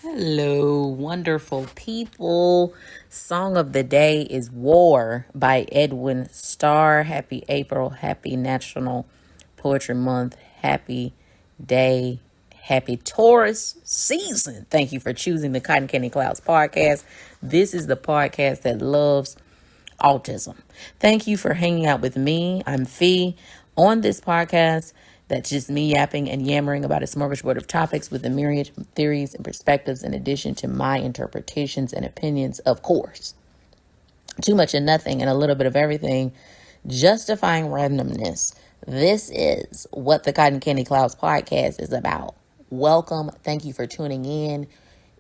Hello, wonderful people. Song of the day is War by Edwin Starr. Happy April. Happy National Poetry Month. Happy day. Happy Taurus season. Thank you for choosing the Cotton Candy Clouds podcast. This is the podcast that loves autism. Thank you for hanging out with me. I'm Fee. On this podcast, that's just me yapping and yammering about a smorgasbord of topics with a myriad of theories and perspectives in addition to my interpretations and opinions, of course. Too much of nothing and a little bit of everything, justifying randomness. This is what the Cotton Candy Clouds podcast is about. Welcome. Thank you for tuning in.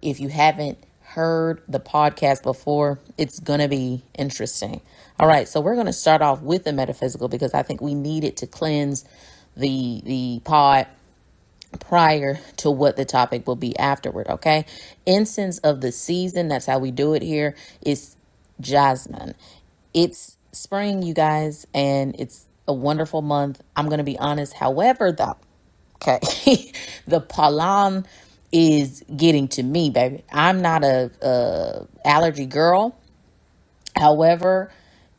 If you haven't heard the podcast before, it's going to be interesting. All right, so we're going to start off with the metaphysical because I think we need it to cleanse the pod prior to what the topic will be afterward. Okay. Incense of the season, that's how we do it here, is Jasmine. It's spring, you guys, and it's a wonderful month. I'm going to be honest. However, though, okay, the pollen is getting to me, baby. I'm not a allergy girl. However,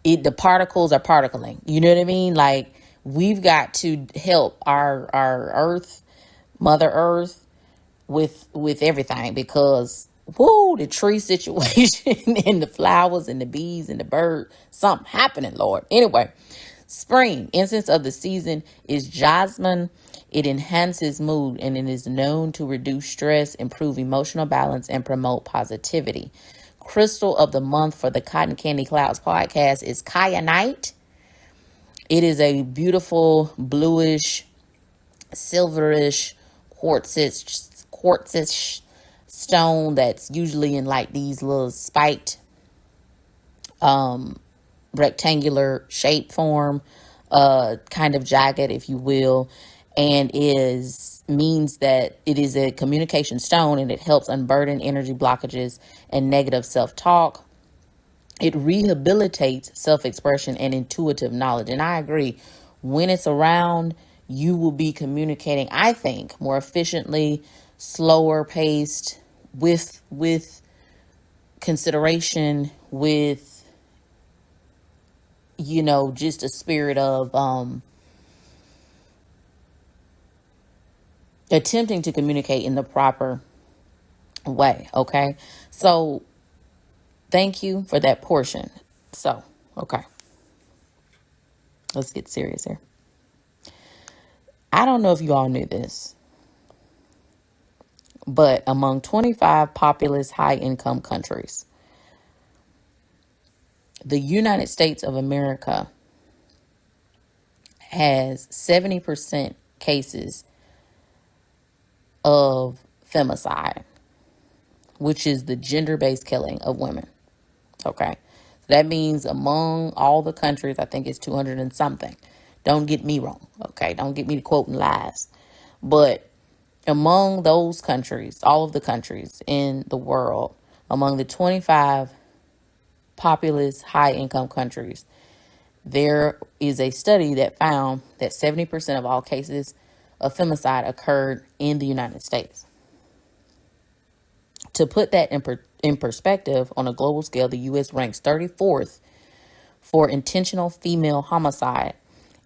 the particles are particling. You know what I mean? Like, we've got to help our earth, Mother Earth, with everything because, whoo, the tree situation and the flowers and the bees and the bird, something happening, Lord. Anyway, spring, incense of the season is Jasmine. It enhances mood and it is known to reduce stress, improve emotional balance, and promote positivity. Crystal of the month for the Cotton Candy Clouds podcast is Kyanite. It is a beautiful bluish, silverish, quartzish stone that's usually in like these little spiked rectangular shape form, kind of jagged, if you will, and means that it is a communication stone and it helps unburden energy blockages and negative self-talk. It rehabilitates self-expression and intuitive knowledge. And I agree, when it's around, you will be communicating, I think, more efficiently, slower paced, with consideration, with, just a spirit of attempting to communicate in the proper way. Okay. So thank you for that portion. So, okay. Let's get serious here. I don't know if you all knew this, but among 25 populous high-income countries, the United States of America has 70% cases of femicide, which is the gender-based killing of women. Okay. So that means among all the countries, I think it's 200 and something. Don't get me wrong. Okay. Don't get me to quoting lies. But among those countries, all of the countries in the world, among the 25 populous high-income countries, there is a study that found that 70% of all cases of femicide occurred in the United States. To put that in perspective, on a global scale, the U.S. ranks 34th for intentional female homicide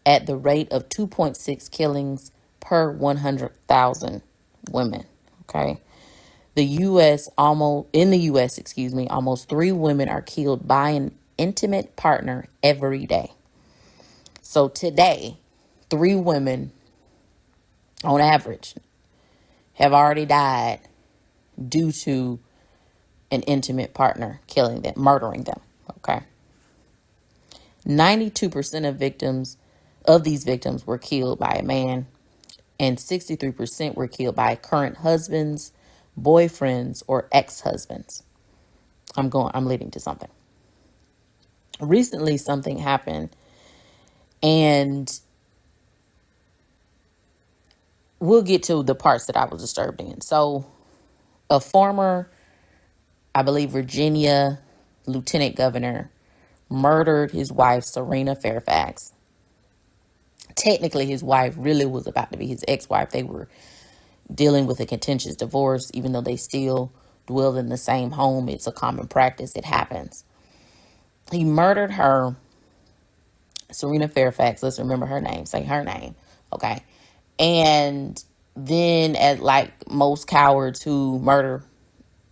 at the rate of 2.6 killings per 100,000 women. Okay. In the U.S., almost 3 women are killed by an intimate partner every day. So today, 3 women on average have already died due to an intimate partner killing them, murdering them. Okay. 92% of these victims were killed by a man, and 63% were killed by current husbands, boyfriends, or ex-husbands. I'm leading to something. Recently, something happened, and we'll get to the parts that I was disturbed in. So, a former, I believe, Virginia lieutenant governor murdered his wife, Serena Fairfax. Technically, his wife really was about to be his ex-wife. They were dealing with a contentious divorce, even though they still dwell in the same home. It's a common practice. It happens. He murdered her, Serena Fairfax. Let's remember her name. Say her name. Okay. And then, as like most cowards who murder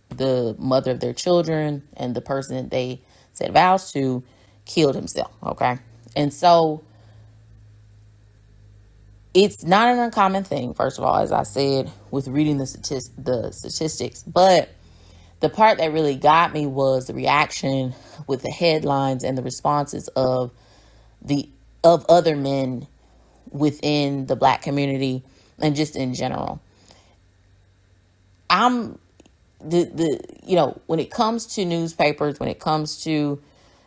the mother of their children and the person that they said vows to, killed himself. Okay. And so it's not an uncommon thing, first of all, as I said, with reading the statistics. But the part that really got me was the reaction with the headlines and the responses of other men within the Black community and just in general. When it comes to newspapers, when it comes to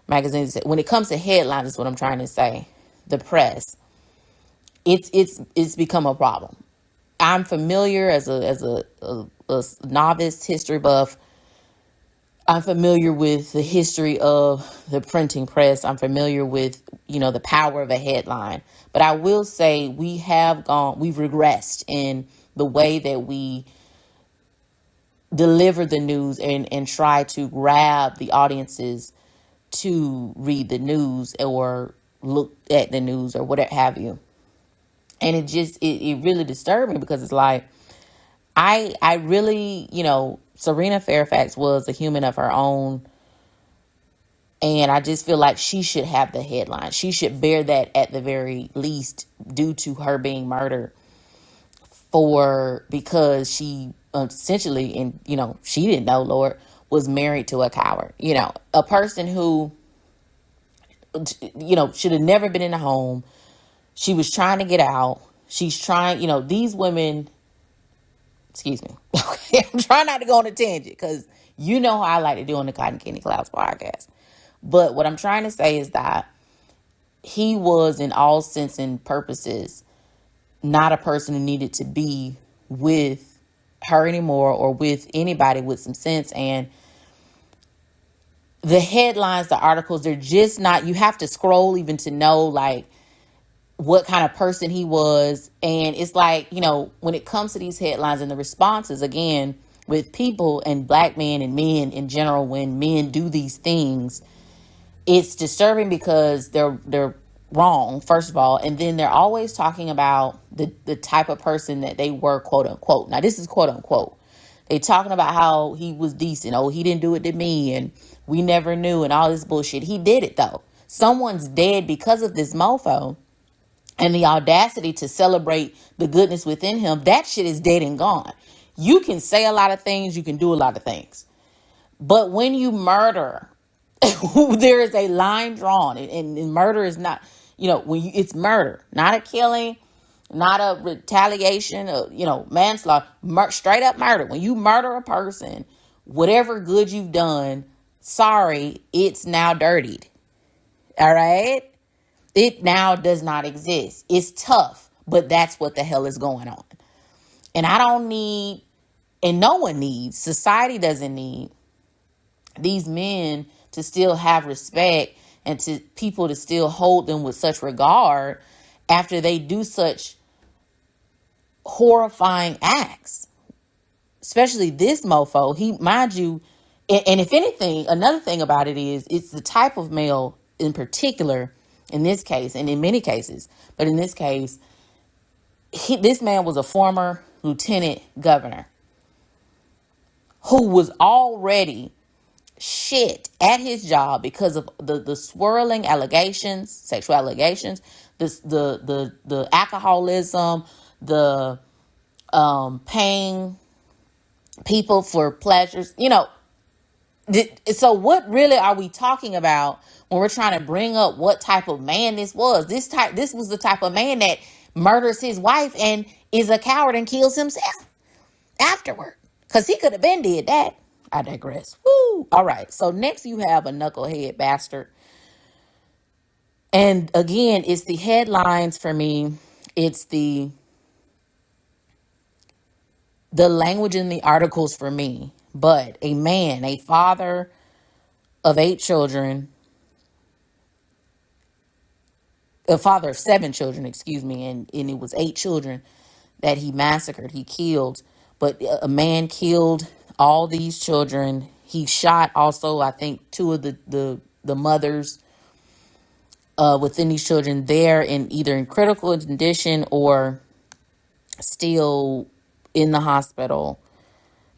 magazines, when it comes to headlines, is what I'm trying to say, the press, it's become a problem. I'm familiar as a novice history buff. I'm familiar with the history of the printing press. I'm familiar with, the power of a headline. But I will say we've regressed in the way that we deliver the news and try to grab the audiences to read the news or look at the news or whatever have you. And it really disturbed me, because it's like, I really, Serena Fairfax was a human of her own. And I just feel like she should have the headline. She should bear that at the very least, due to her being murdered because she essentially, and, she didn't know, Lord, was married to a coward, a person who, should have never been in the home. She was trying to get out. She's trying, these women, excuse me. I'm trying not to go on a tangent, because how I like to do on the Cotton Candy Clouds podcast. But what I'm trying to say is that he was, in all sense and purposes, not a person who needed to be with her anymore, or with anybody with some sense. And the headlines, the articles, they're just not, you have to scroll even to know, like, what kind of person he was. And it's like, when it comes to these headlines and the responses, again, with people and Black men and men in general, when men do these things, it's disturbing because they're wrong, first of all. And then they're always talking about the type of person that they were, quote unquote. Now, this is quote unquote. They talking about how he was decent. Oh, he didn't do it to me, and we never knew, and all this bullshit. He did it, though. Someone's dead because of this mofo. And the audacity to celebrate the goodness within him, that shit is dead and gone. You can say a lot of things. You can do a lot of things. But when you murder, there is a line drawn. And murder is not, it's murder. Not a killing, not a retaliation, manslaughter. Straight up murder. When you murder a person, whatever good you've done, sorry, it's now dirtied. All right? It now does not exist. It's tough, but that's what the hell is going on. And I don't need, and no one needs, society doesn't need these men to still have respect and to people to still hold them with such regard after they do such horrifying acts. Especially this mofo. He, mind you, and if anything, another thing about it is, it's the type of male in particular, in this case, and in many cases, but in this case, this man was a former lieutenant governor who was already shit at his job because of the swirling allegations, sexual allegations, the alcoholism, the paying people for pleasures, So what really are we talking about when we're trying to bring up what type of man this was? This was the type of man that murders his wife and is a coward and kills himself afterward. Because he could have been did that. I digress. Woo! All right. So next you have a knucklehead bastard. And again, it's the headlines for me. It's the language in the articles for me. But a man, a father of 8 children, a father of 7 children, excuse me, and it was 8 children that he massacred, he killed. But a man killed all these children. He shot also, I think, two of the mothers within these children there in either in critical condition or still in the hospital.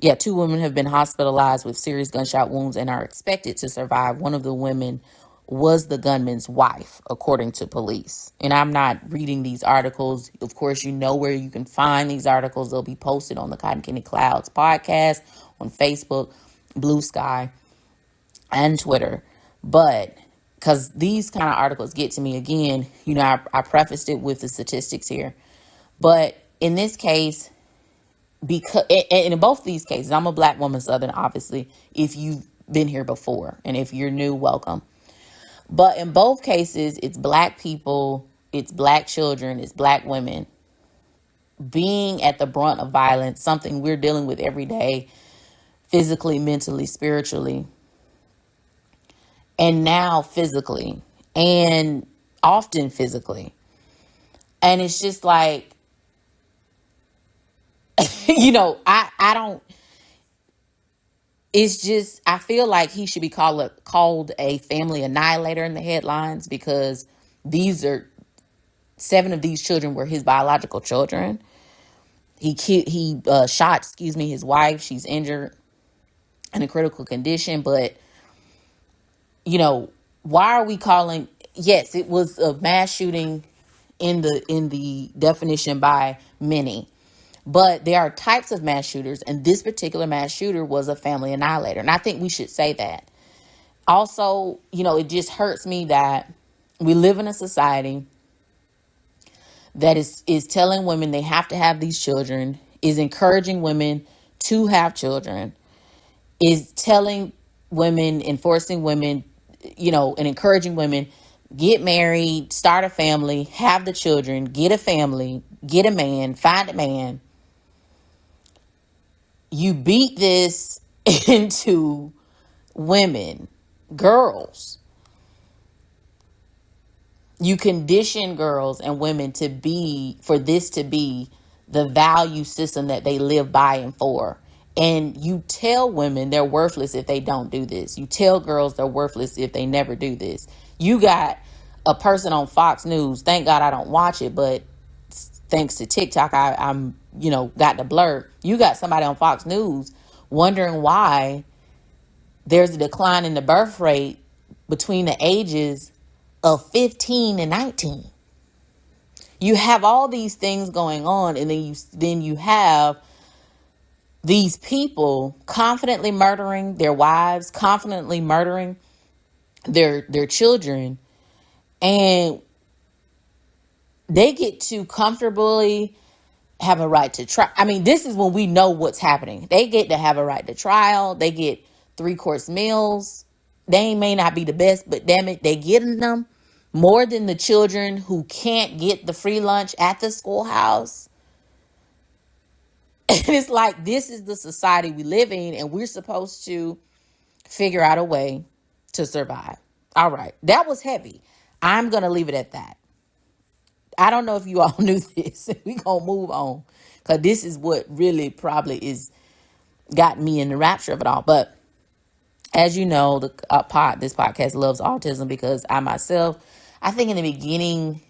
Yeah, two women have been hospitalized with serious gunshot wounds and are expected to survive. One of the women was the gunman's wife, according to police. And I'm not reading these articles. Of course, you know where you can find these articles. They'll be posted on the Cotton Candy Clouds podcast, on Facebook, Blue Sky, and Twitter. But because these kind of articles get to me again, you know, I prefaced it with the statistics here. But in this case, because and in both these cases, I'm a black woman, Southern, obviously, if you've been here before, and if you're new, welcome. But in both cases, it's black people, it's black children, it's black women being at the brunt of violence, something we're dealing with every day, physically, mentally, spiritually, and now physically, and often physically. And it's just like, you know, I don't, it's just, I feel like he should be called a family annihilator in the headlines, because these are 7 of these children were his biological children. He shot, his wife. She's injured in a critical condition. But, you know, why are we calling? Yes, it was a mass shooting in the definition by many. But there are types of mass shooters, and this particular mass shooter was a family annihilator. And I think we should say that. Also, you know, it just hurts me that we live in a society that is telling women they have to have these children, is encouraging women to have children, is telling women, enforcing women, you know, and encouraging women, get married, start a family, have the children, get a family, get a man, find a man. You beat this into women, girls. You condition girls and women for this to be the value system that they live by and for. And you tell women they're worthless if they don't do this. You tell girls they're worthless if they never do this. You got a person on Fox News. Thank God I don't watch it, but thanks to TikTok, I'm, you know, got the blur. You got somebody on Fox News wondering why there's a decline in the birth rate between the ages of 15 and 19. You have all these things going on, and then you have these people confidently murdering their wives, confidently murdering their children, and they get to comfortably have a right to trial. I mean, this is when we know what's happening. They get to have a right to trial. They get 3-course meals. They may not be the best, but damn it, they getting them more than the children who can't get the free lunch at the schoolhouse. And it's like, this is the society we live in, and we're supposed to figure out a way to survive. All right, that was heavy. I'm going to leave it at that. I don't know if you all knew this. We're going to move on, because this is what really probably got me in the rapture of it all. But as you know, this podcast loves autism, because I think in the beginning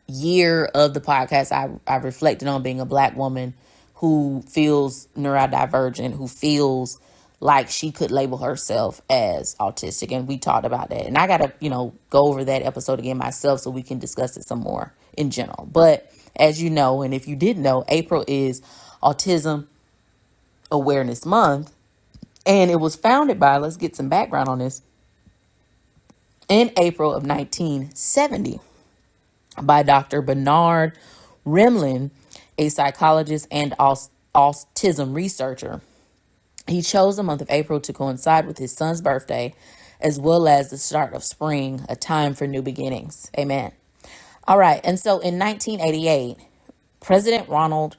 year of the podcast, I reflected on being a black woman who feels neurodivergent, who feels like she could label herself as autistic. And we talked about that. And I got to, go over that episode again myself so we can discuss it some more in general. But as you know, and if you didn't know, April is Autism Awareness Month. And it was founded by, let's get some background on this, in April of 1970 by Dr. Bernard Rimland, a psychologist and autism researcher. He chose the month of April to coincide with his son's birthday, as well as the start of spring, a time for new beginnings. Amen. All right. And so in 1988, President Ronald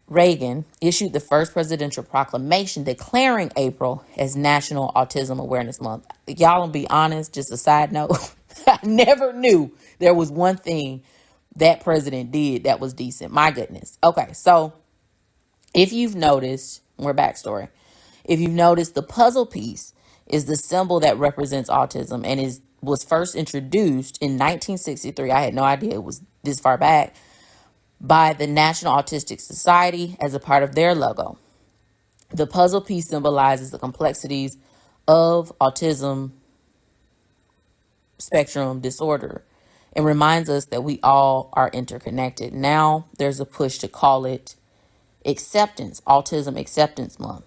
Reagan issued the first presidential proclamation declaring April as National Autism Awareness Month. Y'all, gonna be honest, just a side note, I never knew there was one thing that president did that was decent. My goodness. Okay, so if you've noticed, more backstory. If you've noticed, the puzzle piece is the symbol that represents autism and was first introduced in 1963. I had no idea it was this far back, by the National Autistic Society as a part of their logo. The puzzle piece symbolizes the complexities of autism spectrum disorder and reminds us that we all are interconnected. Now there's a push to call it Autism Acceptance Month.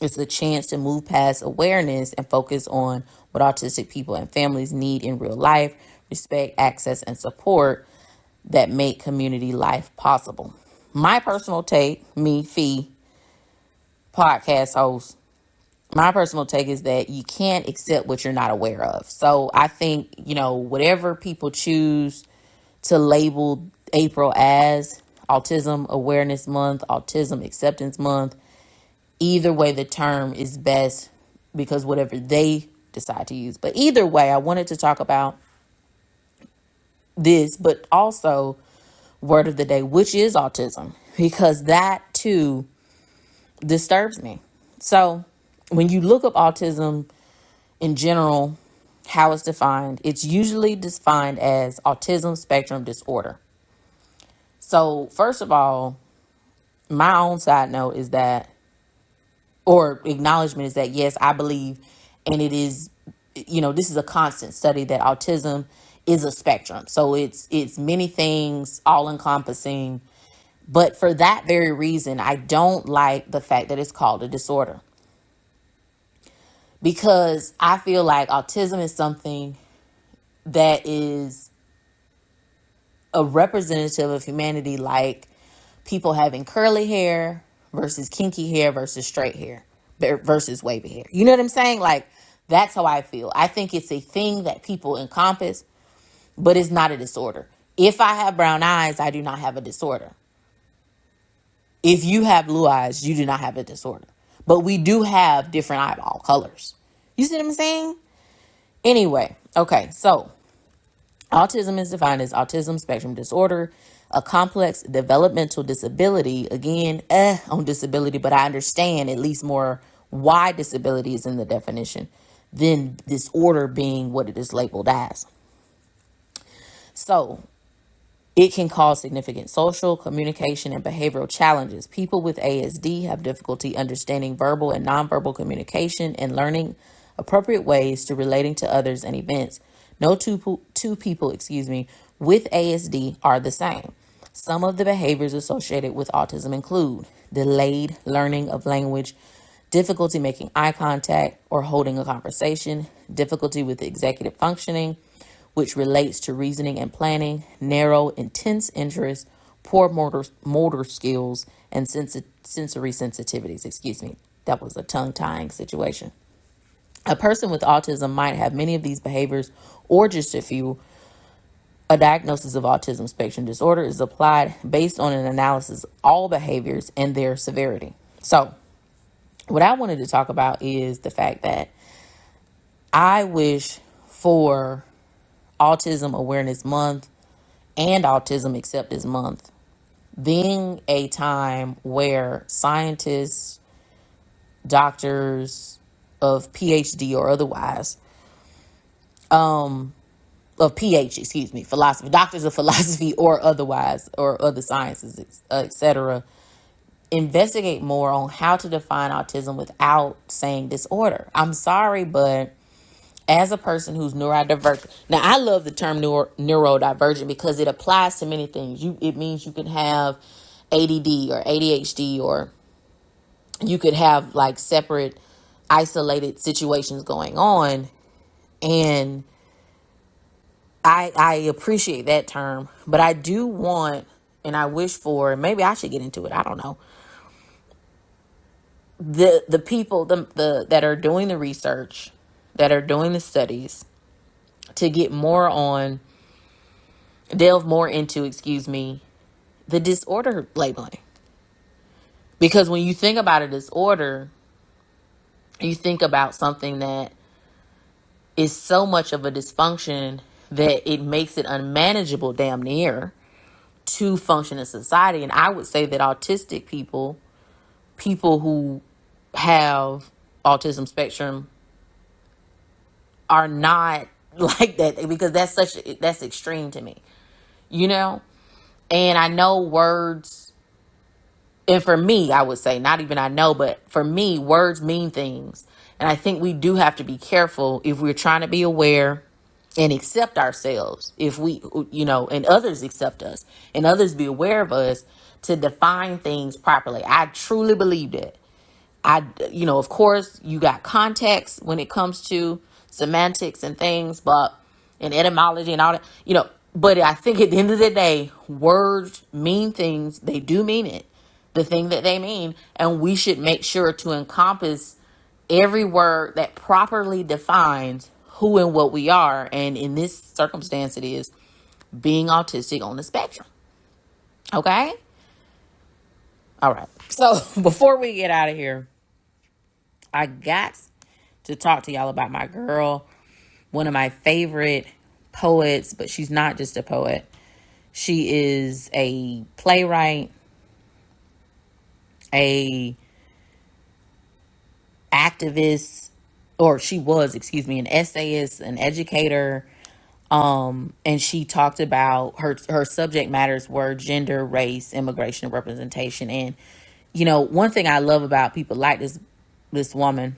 It's a chance to move past awareness and focus on what autistic people and families need in real life: respect, access, and support that make community life possible. My personal take, me, Fee, podcast host, my personal take is that you can't accept what you're not aware of. So I think, whatever people choose to label April as Autism Awareness Month, Autism Acceptance Month, either way the term is best, because whatever they decide to use. But either way, I wanted to talk about this, but also word of the day, which is autism, because that too disturbs me. So when you look up autism in general, how it's defined, it's usually defined as autism spectrum disorder. So first of all, my own side note is that, or acknowledgement is that, yes, I believe, and it is, this is a constant study, that autism is a spectrum. So it's many things, all encompassing. But for that very reason, I don't like the fact that it's called a disorder, because I feel like autism is something that is a representative of humanity, like people having curly hair versus kinky hair versus straight hair versus wavy hair. You know what I'm saying? Like, that's how I feel. I think it's a thing that people encompass, but it's not a disorder. If I have brown eyes, I do not have a disorder. If you have blue eyes, you do not have a disorder. But we do have different eyeball colors. You see what I'm saying? Anyway, okay, so autism is defined as autism spectrum disorder, a complex developmental disability. Again, on disability, but I understand at least more why disability is in the definition than disorder being what it is labeled as. So it can cause significant social, communication, and behavioral challenges. People with ASD have difficulty understanding verbal and nonverbal communication and learning appropriate ways to relating to others and events. No two people, with ASD are the same. Some of the behaviors associated with autism include delayed learning of language, difficulty making eye contact or holding a conversation, difficulty with executive functioning, which relates to reasoning and planning, narrow, intense interest, poor motor skills, and sensory sensitivities. That was a tongue-tying situation. A person with autism might have many of these behaviors or just a few. A diagnosis of autism spectrum disorder is applied based on an analysis of all behaviors and their severity. So what I wanted to talk about is the fact that I wish for Autism Awareness Month and Autism Acceptance Month being a time where scientists, doctors of PhD or otherwise, philosophy, doctors of philosophy or otherwise, or other sciences, etc., investigate more on how to define autism without saying disorder. I'm sorry, but as a person who's neurodivergent, now I love the term neurodivergent because it applies to many things. It means you can have ADD or ADHD, or you could have like separate, isolated situations going on. And I appreciate that term, but I do want, and I wish for, maybe I should get into it, I don't know, the people that are doing the research, that are doing the studies, to get more on, delve more into, the disorder labeling. Because when you think about a disorder, you think about something that is so much of a dysfunction that it makes it unmanageable, damn near, to function in society. And I would say that autistic people who have autism spectrum are not like that, because that's extreme to me, you know? And I know words, and for me, I would say, not even I know, but for me, words mean things. And I think we do have to be careful if we're trying to be aware and accept ourselves, if we, and others accept us and others be aware of us, to define things properly. I truly believe that. Of course, you got context when it comes to semantics and things, and etymology and all that, but I think at the end of the day, words mean things. They do mean it, the thing that they mean. And we should make sure to encompass every word that properly defines who and what we are. And in this circumstance, it is being autistic on the spectrum. Okay? All right. So before we get out of here, I got to talk to y'all about my girl, one of my favorite poets, but she's not just a poet. She is a playwright, a activist, or she was, an essayist, an educator. And she talked about her subject matters were gender, race, immigration, and representation. And, one thing I love about people like this woman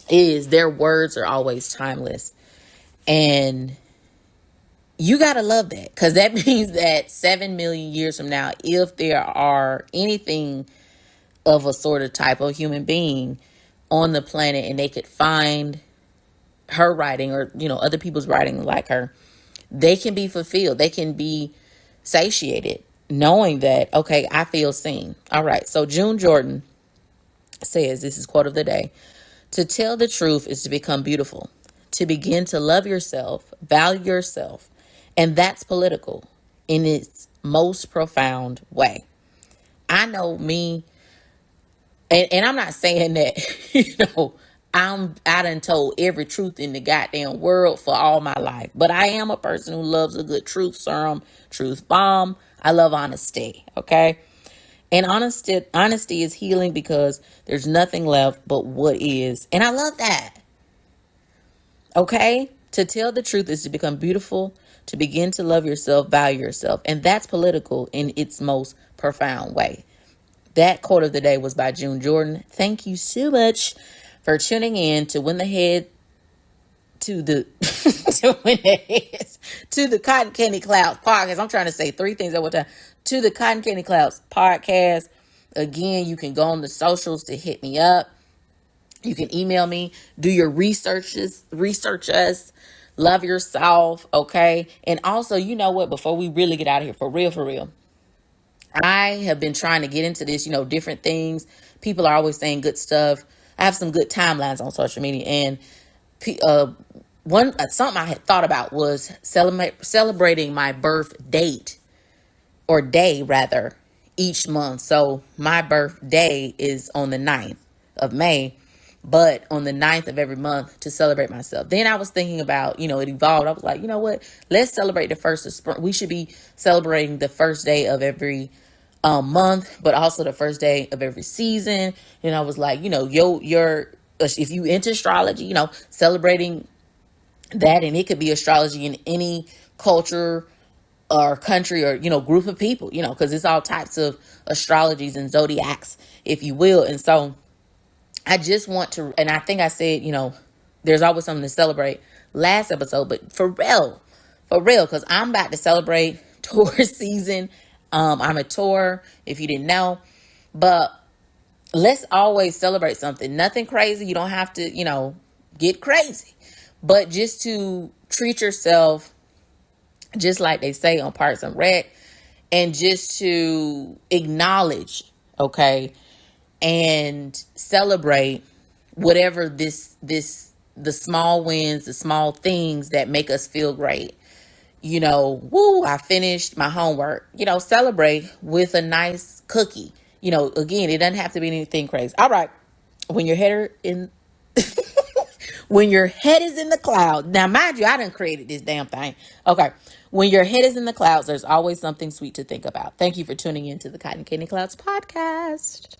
is their words are always timeless. And you got to love that, because that means that 7 million years from now, if there are anything of a sort of type of human being on the planet and they could find her writing or, other people's writing like her, they can be fulfilled. They can be satiated knowing that, okay, I feel seen. All right. So June Jordan says, this is quote of the day: to tell the truth is to become beautiful, to begin to love yourself, value yourself. And that's political in its most profound way. I know me, and I'm not saying that, I done told every truth in the goddamn world for all my life. But I am a person who loves a good truth serum, truth bomb. I love honesty, okay? And honesty is healing, because there's nothing left but what is. And I love that. Okay? To tell the truth is to become beautiful, to begin to love yourself, value yourself. And that's political in its most profound way. That quote of the day was by June Jordan. Thank you so much for tuning in to When the Head to the to the Cotton Candy Clouds podcast. I'm trying to say three things at one time. To the Cotton Candy Clouds podcast. Again, you can go on the socials to hit me up. You can email me. Do your research us. Love yourself, okay? And also, you know what? Before we really get out of here, for real, I have been trying to get into this, different things. People are always saying good stuff. I have some good timelines on social media, and something I had thought about was celebrating my birth date, or day rather, each month. So my birthday is on the 9th of May, but on the 9th of every month to celebrate myself. Then I was thinking about, it evolved. I was like, you know what? Let's celebrate the first of spring. We should be celebrating the first day of every month, but also the first day of every season. And I was like, if you into astrology, celebrating that. And it could be astrology in any culture or country or, group of people, because it's all types of astrologies and zodiacs, if you will. And so I just want to, and I think I said, there's always something to celebrate last episode, but for real, because I'm about to celebrate tour season. I'm a tour, if you didn't know, but let's always celebrate something. Nothing crazy. You don't have to, get crazy, but just to treat yourself, just like they say on Parks and Rec, and just to acknowledge, okay, and celebrate whatever the small wins, the small things that make us feel great. I finished my homework, celebrate with a nice cookie. Again, it doesn't have to be anything crazy. All right. When your head in when your head is in the clouds. Now, mind you, I done created this damn thing. Okay. When your head is in the clouds, there's always something sweet to think about. Thank you for tuning in to the Cotton Candy Clouds podcast.